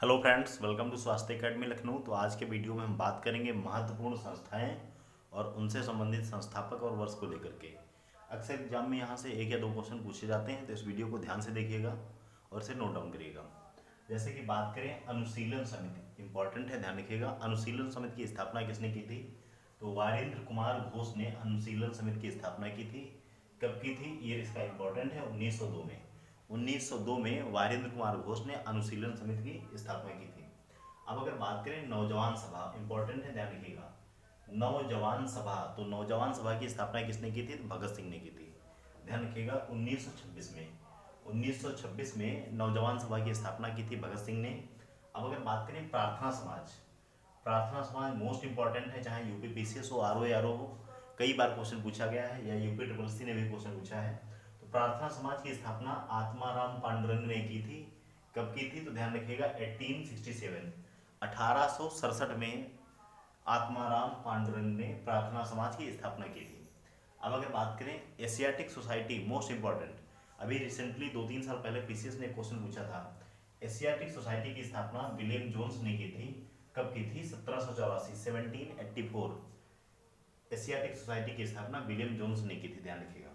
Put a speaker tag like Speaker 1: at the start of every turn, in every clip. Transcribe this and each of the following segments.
Speaker 1: Hello friends, welcome to स्वास्थ्य academy Lucknow. तो आज के वीडियो में हम बात करेंगे महत्वपूर्ण संस्थाएं और उनसे संबंधित संस्थापक और वर्ष को लेकर के। अक्सर एग्जाम में यहाँ से एक या दो क्वेश्चन पूछे जाते हैं, तो इस वीडियो को ध्यान से देखिएगा और इसे नोट डाउन करिएगा। जैसे कि बात करें अनुशीलन समिति, इंपॉर्टेंट है, ध्यान रखिएगा। अनुशीलन समिति की स्थापना किसने की थी? तो वारेंद्र कुमार घोष ने अनुशीलन समिति की स्थापना की थी। कब की थी? ये इसका इंपॉर्टेंट है, 1902 में। 1902 में वारेंद्र कुमार घोष ने अनुशीलन समिति की स्थापना की थी। अब अगर बात करें नौजवान सभा, इंपॉर्टेंट है, ध्यान रखिएगा। नौजवान सभा, तो नौजवान सभा की स्थापना किसने की थी? तो भगत सिंह ने की थी। ध्यान रखिएगा, 1926 में। 1926 में नौजवान सभा की स्थापना की थी भगत सिंह ने। अब अगर बात करें प्रार्थना समाज, प्रार्थना समाज मोस्ट इंपॉर्टेंट है, चाहे यूपीपीसीएस हो, आरओ हो, कई बार क्वेश्चन पूछा गया है, या यूपी ट्रिपल सी ने भी क्वेश्चन पूछा है। तो प्रार्थना समाज की स्थापना आत्माराम पांडुरंग ने की थी। कब की थी? तो ध्यान रखिएगा 1867, 1867 में आत्माराम पांडुरंग ने प्रार्थना समाज की स्थापना की थी। अब अगर बात करें एशियाटिक सोसाइटी, मोस्ट इंपॉर्टेंट, अभी रिसेंटली 2-3 साल पहले पीसीएस ने क्वेश्चन पूछा था। एशियाटिक सोसाइटी की स्थापना विलियम जोन्स ने की थी। कब की थी? 1784, 1784। एशियाटिक सोसाइटी की स्थापना विलियम जोन्स ने की थी, ध्यान रखिएगा।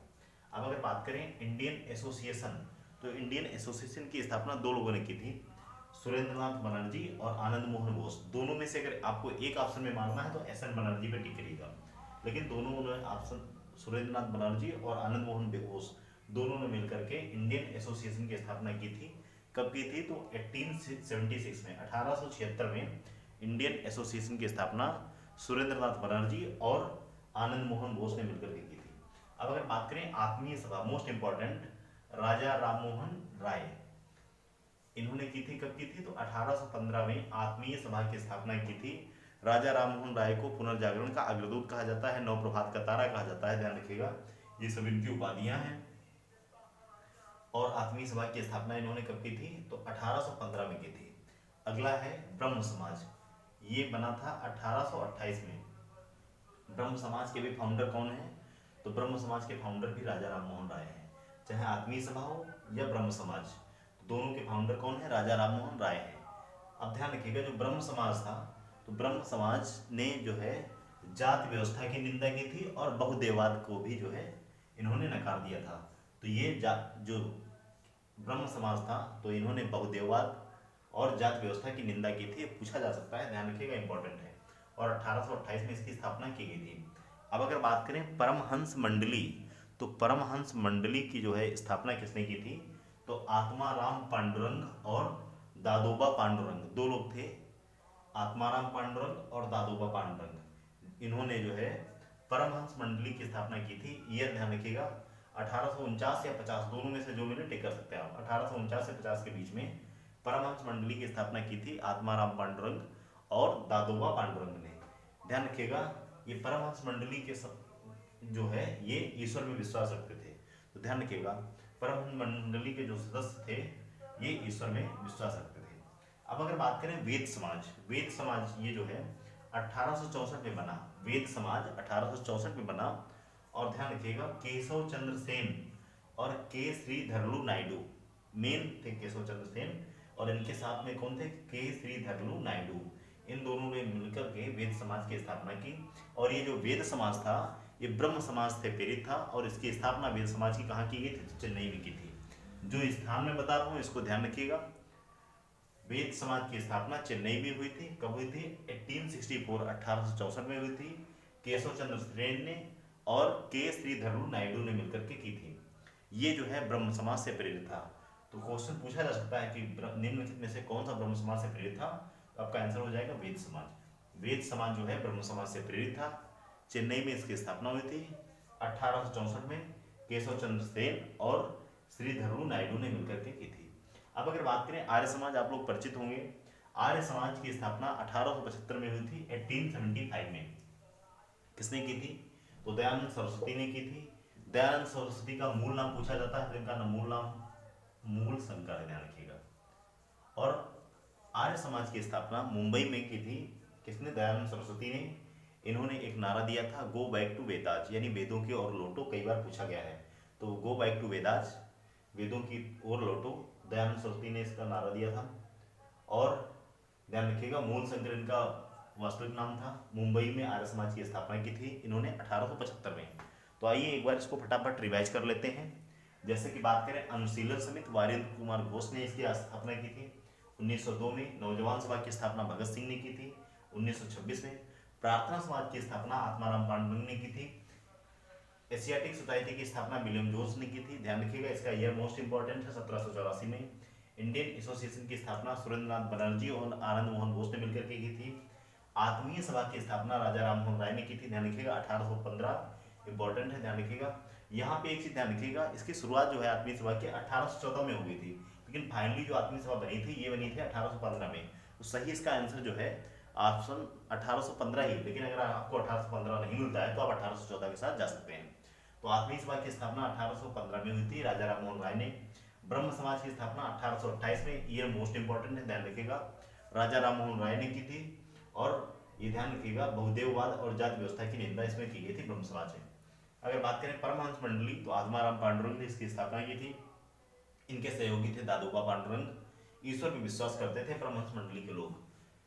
Speaker 1: अब अगर बात करें इंडियन एसोसिएशन, तो इंडियन एसोसिएशन की स्थापना दो लोगों ने की थी, सुरेंद्रनाथ बनर्जी और आनंद मोहन बोस। दोनों में से अगर आपको एक ऑप्शन में मारना है तो एस एन बनर्जी पे टिक करिएगा, लेकिन दोनों ने ऑप्शन, सुरेंद्रनाथ बनर्जी और आनंद मोहन बोस, दोनों ने मिलकर के इंडियन एसोसिएशन की स्थापना की थी। कब की थी? तो 1876 में, 1876 में इंडियन एसोसिएशन की स्थापना सुरेंद्रनाथ बनर्जी और आनंद मोहन बोस ने मिलकर के की थी। अब अगर बात करें आत्मीय सभा, मोस्ट इंपॉर्टेंट, राजा राममोहन राय, इन्होंने की थी। कब की थी? तो 1815 में आत्मीय सभा की स्थापना की थी। राजा राममोहन राय को पुनर्जागरण का अग्रदूत कहा जाता है, नवप्रभात का तारा कहा जाता है, ध्यान रखिएगा। ये सभी इनकी उपाधियां हैं। और आत्मीय सभा की स्थापना इन्होंने कब की थी? तो 1815 में की थी। अगला है ब्रह्म समाज, ये बना था 1828 में। ब्रह्म समाज के भी फाउंडर कौन है? तो ब्रह्म समाज के फाउंडर भी राजा राममोहन राय हैं। चाहे आत्मीय सभा हो या ब्रह्म समाज, दोनों के फाउंडर कौन है? राजा राममोहन राय हैं। अब ध्यान रखिएगा, जो ब्रह्म समाज था, तो ब्रह्म समाज ने जो है जाति व्यवस्था की निंदा की थी और बहुदेववाद को भी जो है इन्होंने नकार दिया था। तो ये जो ब्रह्म समाज था, तो इन्होंने बहुदेववाद और जाति व्यवस्था की निंदा की थी। पूछा जा सकता है, ध्यान रखिएगा, इंपॉर्टेंट है। और 1828 में इसकी स्थापना की गई थी। अब अगर बात करें परमहंस मंडली, तो परमहंस मंडली की जो है स्थापना किसने की थी? तो आत्माराम पांडुरंग और दादोबा पांडुरंग, दो लोग थे, आत्माराम पांडुरंग और दादोबा पांडुरंग। इन्होंने जो है परमहंस मंडली की स्थापना की थी। ईयर ध्यान रखिएगा, 1849 या 50, दोनों में से जो मिले टिक कर सकते हैं आप। 1849 से 50 के बीच में परमहंस मंडली की स्थापना की थी आत्माराम पांडुरंग और दादोबा पांडुरंग ने। ध्यान रखिएगा, ये परमहंस मंडली के सब जो है ये ईश्वर में विश्वास रखते थे। तो ध्यान रखिएगा, परमहंस मंडली के जो सदस्य थे ये ईश्वर में विश्वास रखते थे। अब अगर बात करें वेद समाज, वेद समाज ये जो है 1864 में बना, वेद समाज 1864 में बना। और ध्यान रखिएगा, केशव चंद्र सेन और के श्रीधरलू नायडू मेन थे, केशव चंद्र सेन, और इनके साथ में कौन थे? के श्रीधरलू नायडू। इन दोनों ने मिलकर के वेद समाज की स्थापना की। और ये जो वेद समाज था ये ब्रह्म समाज से प्रेरित था, और इसकी स्थापना वेद समाज की कहाँ की गई थी? तो चेन्नई में की थी। जो स्थान में बता रहा हूँ इसको ध्यान रखिएगा। वेद समाज की स्थापना चेन्नई में हुई थी। कब हुई थी? 1864, 1864 में हुई थी। केशव चंद्र सेन ने और के श्रीधरलू नायडू ने मिलकर के की थी। ये जो है ब्रह्म समाज से प्रेरित था। तो क्वेश्चन पूछा जा सकता है कि निम्नलिखित में से कौन सा ब्रह्म समाज से प्रेरित था? तो आपका आंसर हो जाएगा वेद समाज। वेद समाज जो है ब्रह्म समाज से प्रेरित था। चेन्नई में इसकी स्थापना हुई थी 1864 में। केशव चंद्र सेन और श्रीधरलू नायडू ने मिलकर के की थी। अब अगर बात करें आर्य समाज, आप लोग परिचित होंगे। आर्य समाज की स्थापना 1875 में हुई थी, 1875 में। किसने की थी? तो दयानंद सरस्वती ने की थी। दयानंद सरस्वती का मूल नाम पूछा जाता है, तो इनका मूल नाम मूल शंकर है, ध्यान रखिएगा। और आर्य समाज की स्थापना मुंबई में की थी। किसने? दयानंद सरस्वती ने। इन्होंने एक नारा दिया था, गो बैक टू वेदास, यानी वेदों की ओर लौटो। कई बार पूछा गया है, तो गो बैक टू वेदास, वेदों की ओर लौटो, दयानंद सरस्वती ने इसका नारा दिया था। और ध्यान रखिएगा मूल शंकर इनका वास्तविक नाम था। मुंबई में आर्य समाज की स्थापना की थी इन्होंने 1875 में। तो आइए एक बार इसको फटाफट रिवाइज कर लेते हैं। जैसे कि बात करें अनुशीलन समिति वारेंद्र कुमार घोष ने इसकी स्थापना की थी 1902 में। नौजवान सभा की स्थापना भगत सिंह ने की थी 1926 में। प्रार्थना समाज की स्थापना आत्माराम पांडुरंग ने की थी। एशियाटिक सोसाइटी की स्थापना विलियम जोन्स ने की थी। ध्यान रखिएगा इसका ईयर मोस्ट इंपॉर्टेंट है 1784 में। इंडियन एसोसिएशन की स्थापना सुरेंद्रनाथ बनर्जी और आनंद मोहन बोस ने मिलकर के की थी। आत्मीय सभा की स्थापना राजा राममोहन राय ने की थी। ध्यान रखिएगा 1815 इंपॉर्टेंट है, ध्यान रखिएगा। यहाँ पे एक चीज ध्यान रखिएगा, इसकी शुरुआत जो है आत्मीय सभा की 1814 में हो गई थी, लेकिन फाइनली जो आत्मीय सभा बनी थी ये बनी थी 1815 में। तो सही इसका आंसर जो है ऑप्शन 1815 ही, लेकिन अगर आपको 1815 नहीं मिलता है तो आप 1814 के साथ जा सकते हैं। तो आत्मीय सभा की स्थापना 1815 में हुई थी राजा राममोहन राय ने। ब्रह्म समाज की स्थापना 1828 में, ईयर मोस्ट इंपॉर्टेंट है, ध्यान रखिएगा, राजा राममोहन राय ने की थी। और ये ध्यान रखिएगा बहुदेववाद और जाति व्यवस्था की निंदा इसमें की गई थी ब्रह्म समाज में। अगर बात करें परमहंस मंडली तो आत्माराम पांडुरंग ने इसकी स्थापना की थी। इनके सहयोगी थे दादोबा पांडुरंग। ईश्वर में विश्वास करते थे परमहंस मंडली के लोग।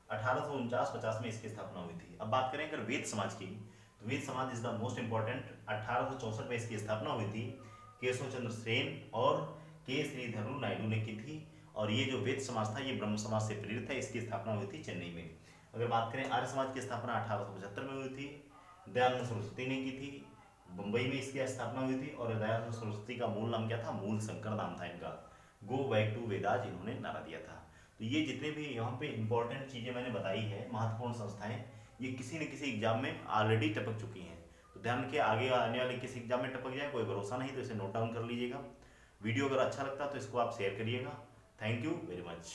Speaker 1: 1849-50 में इसकी स्थापना हुई थी। अब बात करें अगर वेद समाज की तो वेद समाज इज द मोस्ट इंपॉर्टेंट। 1864 में इसकी स्थापना हुई थी। केशव चंद्र सेन और के श्रीधर नायडू ने की थी। और ये जो वेद समाज था ये ब्रह्म समाज से प्रेरित है। इसकी स्थापना हुई थी चेन्नई में। अगर बात करें आर्य समाज की स्थापना 1875 में हुई थी। दयानंद सरस्वती ने की थी। मुंबई में इसकी स्थापना हुई थी। और दयानंद सरस्वती का मूल नाम क्या था? मूल शंकर नाम था इनका। गो बैक टू वेदास इन्होंने नारा दिया था। तो ये जितने भी यहाँ पे इंपॉर्टेंट चीज़ें मैंने बताई है, महत्वपूर्ण संस्थाएं, ये किसी न किसी एग्जाम में ऑलरेडी टपक चुकी हैं। तो ध्यान रखिए आगे आने वाले किसी एग्जाम में टपक जाए कोई भरोसा नहीं, तो इसे नोट डाउन कर लीजिएगा। वीडियो अगर अच्छा लगता है तो इसको आप शेयर करिएगा। Thank you very much.